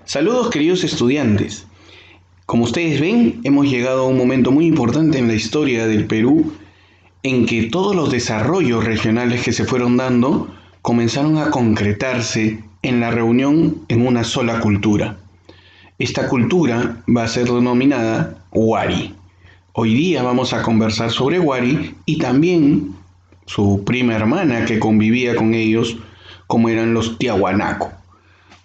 Saludos queridos estudiantes. Como ustedes ven, hemos llegado a un momento muy importante en la historia del Perú en que todos los desarrollos regionales que se fueron dando comenzaron a concretarse en la reunión en una sola cultura. Esta cultura va a ser denominada Wari. Hoy día vamos a conversar sobre Wari y también su prima hermana que convivía con ellos, como eran los Tiahuanaco.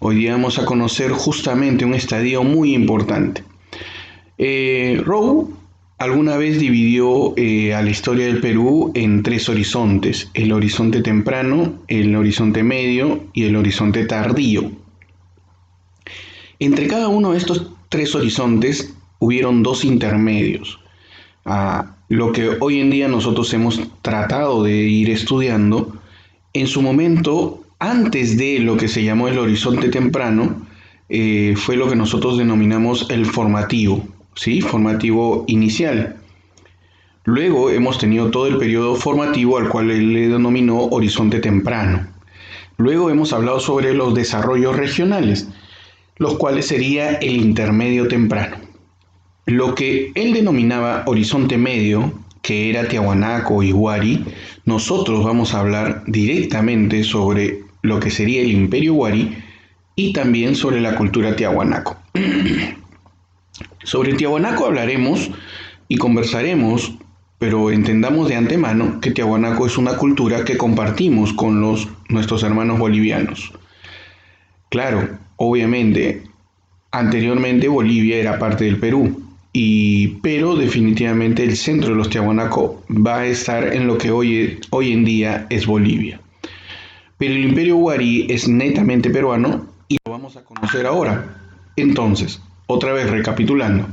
Hoy día vamos a conocer justamente un estadio muy importante. Rowe alguna vez dividió a la historia del Perú en tres horizontes: el horizonte temprano, el horizonte medio y el horizonte tardío. Entre cada uno de estos tres horizontes hubieron dos intermedios. Lo que hoy en día nosotros hemos tratado de ir estudiando, en su momento, antes de lo que se llamó el horizonte temprano, fue lo que nosotros denominamos el formativo, ¿sí? Formativo inicial. Luego hemos tenido todo el periodo formativo al cual él le denominó horizonte temprano. Luego hemos hablado sobre los desarrollos regionales, los cuales sería el intermedio temprano. Lo que él denominaba horizonte medio, que era Tiahuanaco y Wari, nosotros vamos a hablar directamente sobre lo que sería el Imperio Wari y también sobre la cultura Tiahuanaco. Sobre Tiahuanaco hablaremos y conversaremos, pero entendamos de antemano que Tiahuanaco es una cultura que compartimos con nuestros hermanos bolivianos. Claro, obviamente, anteriormente Bolivia era parte del Perú, pero definitivamente el centro de los Tiahuanaco va a estar en lo que hoy en día es Bolivia. Pero el Imperio Wari es netamente peruano y lo vamos a conocer ahora. Entonces, otra vez recapitulando,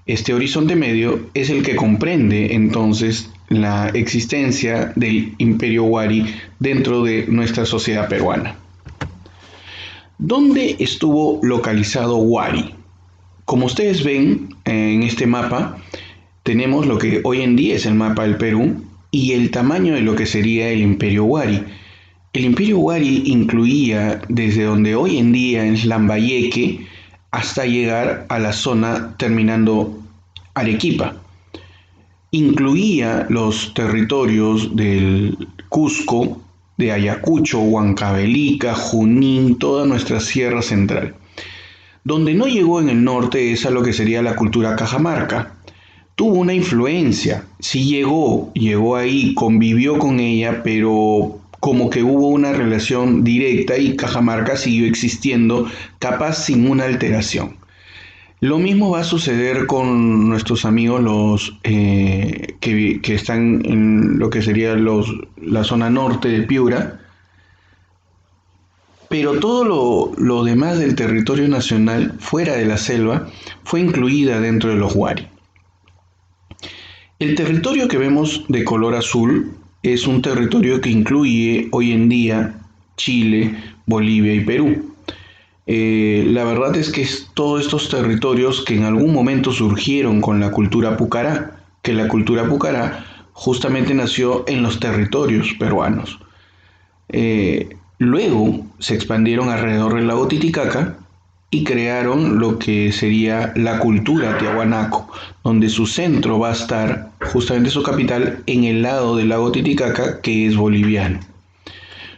este horizonte medio es el que comprende entonces la existencia del Imperio Wari dentro de nuestra sociedad peruana. ¿Dónde estuvo localizado Wari? Como ustedes ven en este mapa, tenemos lo que hoy en día es el mapa del Perú y el tamaño de lo que sería el Imperio Wari. El Imperio Wari incluía desde donde hoy en día es Lambayeque hasta llegar a la zona terminando Arequipa. Incluía los territorios del Cusco, de Ayacucho, Huancavelica, Junín, toda nuestra sierra central. Donde no llegó en el norte es a lo que sería la cultura cajamarca. Tuvo una influencia, sí llegó ahí, convivió con ella, pero como que hubo una relación directa y Cajamarca siguió existiendo, capaz sin una alteración. Lo mismo va a suceder con nuestros amigos que están en lo que sería la zona norte de Piura, pero todo lo demás del territorio nacional, fuera de la selva, fue incluida dentro de los Wari. El territorio que vemos de color azul es un territorio que incluye hoy en día Chile, Bolivia y Perú. La verdad es que es todos estos territorios que en algún momento surgieron con la cultura pucará, que la cultura pucará justamente nació en los territorios peruanos. Luego se expandieron alrededor del lago Titicaca y crearon lo que sería la cultura Tiahuanaco, donde su centro va a estar, justamente su capital, en el lado del lago Titicaca, que es boliviano.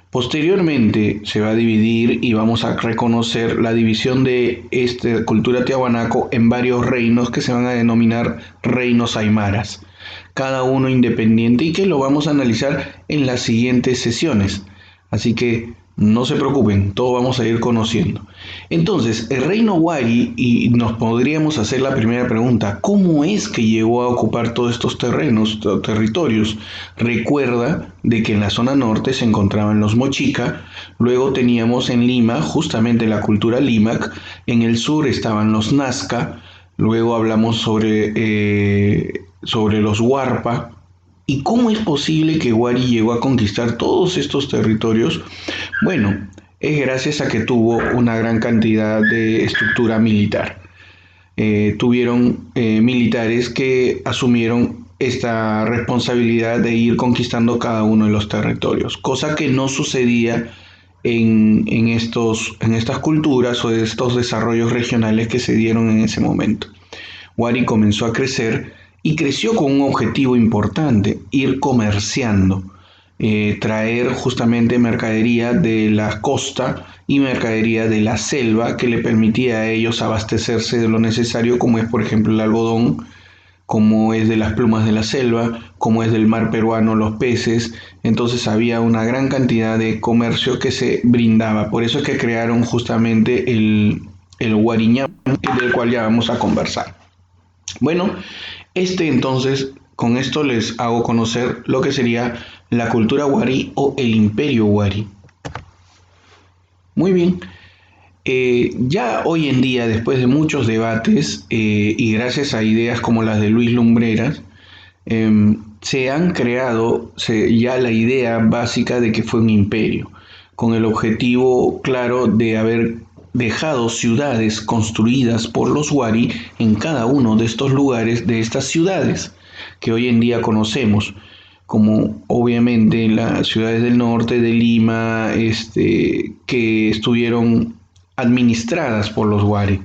Posteriormente se va a dividir y vamos a reconocer la división de esta cultura Tiahuanaco en varios reinos que se van a denominar reinos aymaras, cada uno independiente y que lo vamos a analizar en las siguientes sesiones. Así que no se preocupen, todo vamos a ir conociendo. Entonces, el reino Wari, y nos podríamos hacer la primera pregunta: ¿cómo es que llegó a ocupar todos estos terrenos, territorios? Recuerda de que en la zona norte se encontraban los Mochica, luego teníamos en Lima justamente la cultura Limac, en el sur estaban los Nazca, luego hablamos sobre los Huarpa. ¿Y cómo es posible que Wari llegó a conquistar todos estos territorios? Bueno, es gracias a que tuvo una gran cantidad de estructura militar. Tuvieron militares que asumieron esta responsabilidad de ir conquistando cada uno de los territorios, cosa que no sucedía en estas culturas o de estos desarrollos regionales que se dieron en ese momento. Wari comenzó a crecer y creció con un objetivo importante: ir comerciando, traer justamente mercadería de la costa y mercadería de la selva que le permitía a ellos abastecerse de lo necesario, como es por ejemplo el algodón, como es de las plumas de la selva, como es del mar peruano los peces. Entonces había una gran cantidad de comercio que se brindaba. Por eso es que crearon justamente el Guariñán, del cual ya vamos a conversar. Bueno, entonces, con esto les hago conocer lo que sería la cultura Wari o el imperio Wari. Muy bien. Ya hoy en día, después de muchos debates y gracias a ideas como las de Luis Lumbreras, se han creado ya la idea básica de que fue un imperio, con el objetivo claro de haber dejado ciudades construidas por los Wari en cada uno de estos lugares, de estas ciudades que hoy en día conocemos, como obviamente las ciudades del norte de Lima, que estuvieron administradas por los Wari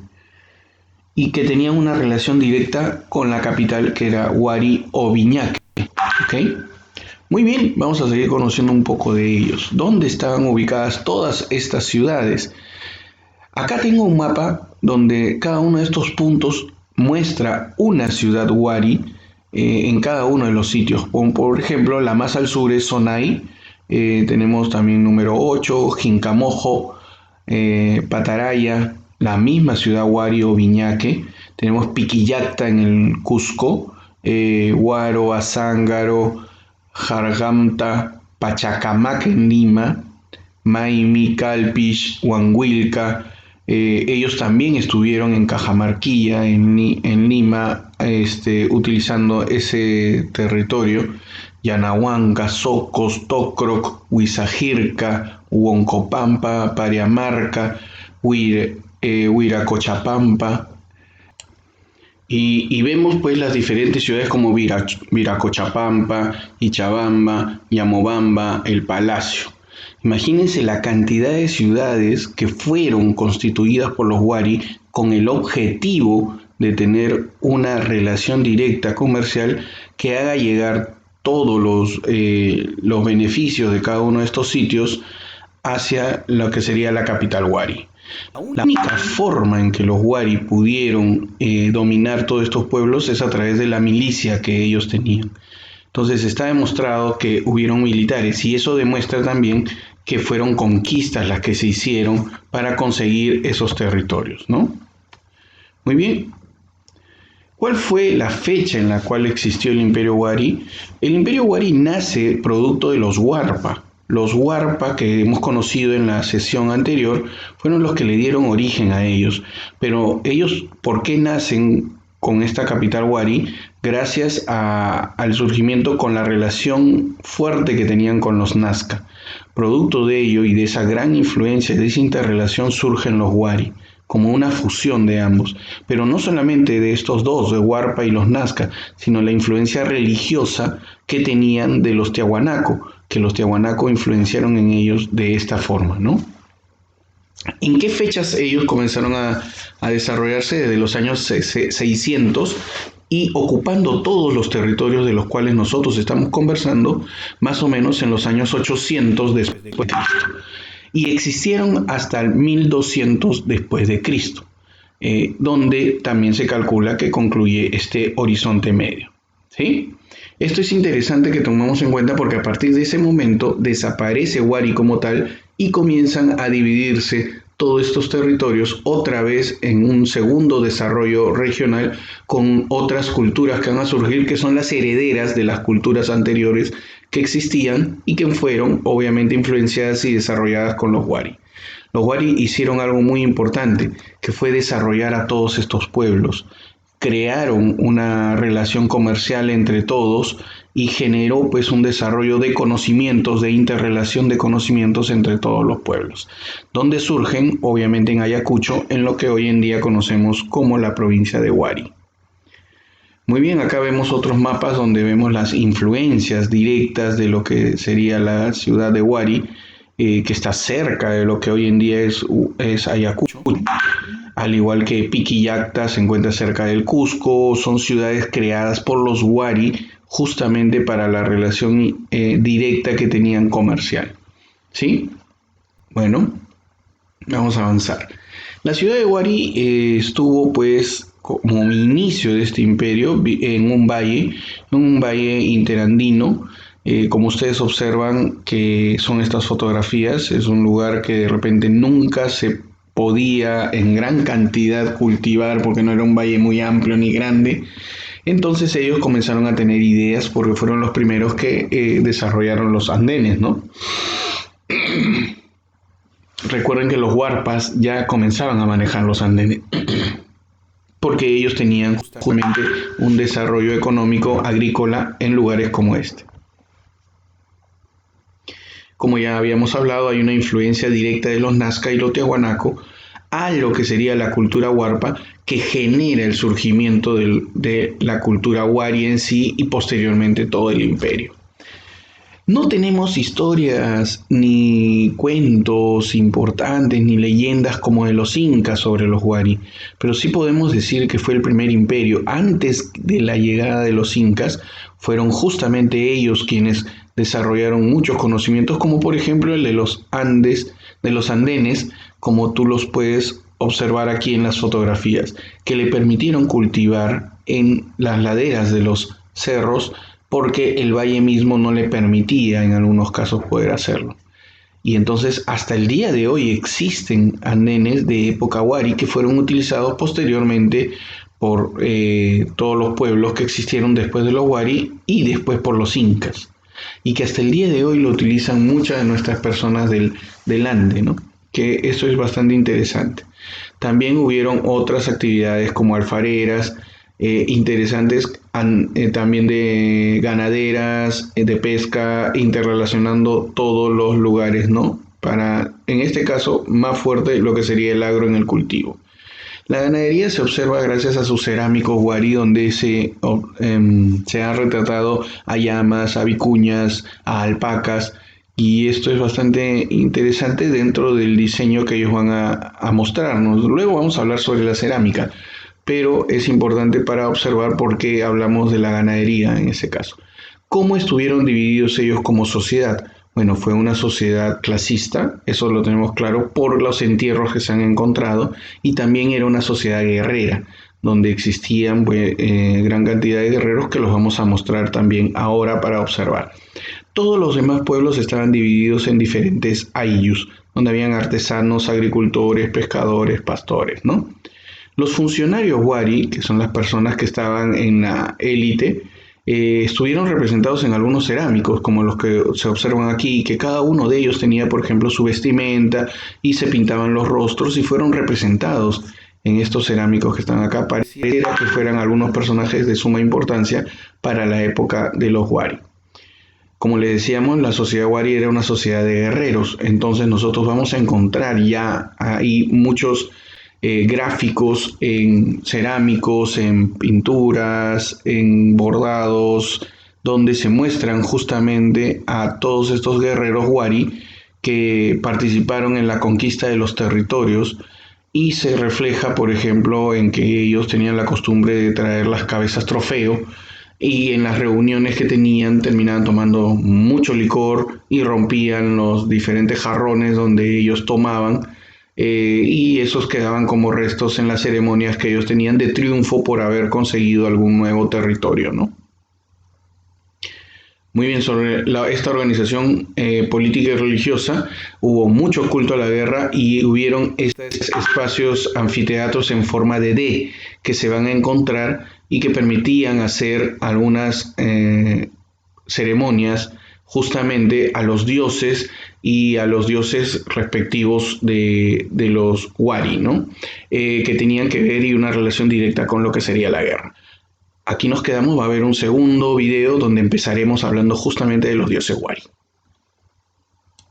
y que tenían una relación directa con la capital, que era Wari o Viñaque. ¿Okay? Muy bien, vamos a seguir conociendo un poco de ellos. ¿Dónde estaban ubicadas todas estas ciudades? Acá tengo un mapa donde cada uno de estos puntos muestra una ciudad Wari en cada uno de los sitios. Por ejemplo, la más al sur es Sonai. Tenemos también número 8, Jincamojo, Pataraya, la misma ciudad Wari o Viñaque. Tenemos Piquillacta en el Cusco, Huaro, Azángaro, Jargamta, Pachacamac en Lima, Maimi, Calpich, Huanhuilca. Ellos también estuvieron en Cajamarquilla, en Lima, utilizando ese territorio. Yanahuanca, Socos, Tocroc, Huizajirca, Huoncopampa, Pariamarca, Huiracochapampa. Y vemos pues las diferentes ciudades como Viracochapampa, Ichabamba, Yamobamba, El Palacio. Imagínense la cantidad de ciudades que fueron constituidas por los Wari con el objetivo de tener una relación directa comercial que haga llegar todos los beneficios de cada uno de estos sitios hacia lo que sería la capital Wari. La única forma en que los Wari pudieron dominar todos estos pueblos es a través de la milicia que ellos tenían. Entonces está demostrado que hubieron militares y eso demuestra también que fueron conquistas las que se hicieron para conseguir esos territorios, ¿no? Muy bien. ¿Cuál fue la fecha en la cual existió el Imperio Wari? El Imperio Wari nace producto de los Huarpa. Los Huarpa que hemos conocido en la sesión anterior fueron los que le dieron origen a ellos. Pero ellos, ¿por qué nacen con esta capital Wari? Gracias al surgimiento con la relación fuerte que tenían con los Nazca. Producto de ello y de esa gran influencia, de esa interrelación, surgen los Wari, como una fusión de ambos, pero no solamente de estos dos, de Huarpa y los Nazca, sino la influencia religiosa que tenían de los Tiahuanaco, que los Tiahuanaco influenciaron en ellos de esta forma, ¿no? ¿En qué fechas ellos comenzaron a desarrollarse? Desde los años 600 y ocupando todos los territorios de los cuales nosotros estamos conversando, más o menos en los años 800 después de Cristo. Y existieron hasta el 1200 después de Cristo, donde también se calcula que concluye este horizonte medio. ¿Sí? Esto es interesante que tomemos en cuenta porque a partir de ese momento desaparece Wari como tal y comienzan a dividirse todos estos territorios otra vez en un segundo desarrollo regional con otras culturas que van a surgir, que son las herederas de las culturas anteriores que existían y que fueron obviamente influenciadas y desarrolladas con los Wari. Los Wari hicieron algo muy importante, que fue desarrollar a todos estos pueblos. Crearon una relación comercial entre todos y generó pues un desarrollo de conocimientos, de interrelación de conocimientos entre todos los pueblos, donde surgen obviamente en Ayacucho, en lo que hoy en día conocemos como la provincia de Wari. Muy bien, acá vemos otros mapas donde vemos las influencias directas de lo que sería la ciudad de Wari que está cerca de lo que hoy en día es Ayacucho. Al igual que Piquillacta se encuentra cerca del Cusco, son ciudades creadas por los Wari justamente para la relación directa que tenían comercial. ¿Sí? Bueno, vamos a avanzar. La ciudad de Wari estuvo pues como inicio de este imperio en un valle interandino. Como ustedes observan que son estas fotografías, es un lugar que de repente nunca se podía en gran cantidad cultivar porque no era un valle muy amplio ni grande. Entonces ellos comenzaron a tener ideas porque fueron los primeros que desarrollaron los andenes, ¿no? Recuerden que los huarpas ya comenzaban a manejar los andenes porque ellos tenían justamente un desarrollo económico agrícola en lugares como este. Como ya habíamos hablado, hay una influencia directa de los Nazca y los Tiahuanaco a lo que sería la cultura huarpa, que genera el surgimiento de la cultura wari en sí y posteriormente todo el imperio. No tenemos historias ni cuentos importantes ni leyendas como de los incas sobre los wari, pero sí podemos decir que fue el primer imperio. Antes de la llegada de los incas, fueron justamente ellos quienes desarrollaron muchos conocimientos, como por ejemplo el de los Andes, de los andenes, como tú los puedes observar aquí en las fotografías, que le permitieron cultivar en las laderas de los cerros porque el valle mismo no le permitía en algunos casos poder hacerlo. Y entonces hasta el día de hoy existen andenes de época wari que fueron utilizados posteriormente por todos los pueblos que existieron después de los wari y después por los incas. Y que hasta el día de hoy lo utilizan muchas de nuestras personas del Ande, ¿no? Que eso es bastante interesante. También hubieron otras actividades como alfareras, interesantes también de ganaderas, de pesca, interrelacionando todos los lugares, ¿no? Para, en este caso, más fuerte lo que sería el agro en el cultivo. La ganadería se observa gracias a sus cerámicos wari, donde se han retratado a llamas, a vicuñas, a alpacas, y esto es bastante interesante dentro del diseño que ellos van a mostrarnos. Luego vamos a hablar sobre la cerámica, pero es importante para observar por qué hablamos de la ganadería en ese caso. ¿Cómo estuvieron divididos ellos como sociedad? Bueno, fue una sociedad clasista, eso lo tenemos claro por los entierros que se han encontrado, y también era una sociedad guerrera, donde existían gran cantidad de guerreros que los vamos a mostrar también ahora para observar. Todos los demás pueblos estaban divididos en diferentes ayllus, donde habían artesanos, agricultores, pescadores, pastores, ¿no? Los funcionarios wari, que son las personas que estaban en la élite, estuvieron representados en algunos cerámicos, como los que se observan aquí, que cada uno de ellos tenía, por ejemplo, su vestimenta y se pintaban los rostros y fueron representados en estos cerámicos que están acá. Pareciera que fueran algunos personajes de suma importancia para la época de los wari. Como le decíamos, la sociedad wari era una sociedad de guerreros, entonces nosotros vamos a encontrar ya ahí muchos gráficos en cerámicos, en pinturas, en bordados, donde se muestran justamente a todos estos guerreros wari que participaron en la conquista de los territorios y se refleja, por ejemplo, en que ellos tenían la costumbre de traer las cabezas trofeo y en las reuniones que tenían terminaban tomando mucho licor y rompían los diferentes jarrones donde ellos tomaban y esos quedaban como restos en las ceremonias que ellos tenían de triunfo por haber conseguido algún nuevo territorio, ¿no? Muy bien, sobre esta organización política y religiosa hubo mucho culto a la guerra y hubieron estos espacios anfiteatros en forma de D que se van a encontrar y que permitían hacer algunas ceremonias justamente a los dioses y a los dioses respectivos de los wari, ¿no? Que tenían que ver y una relación directa con lo que sería la guerra. Aquí nos quedamos, va a haber un segundo video donde empezaremos hablando justamente de los dioses wari.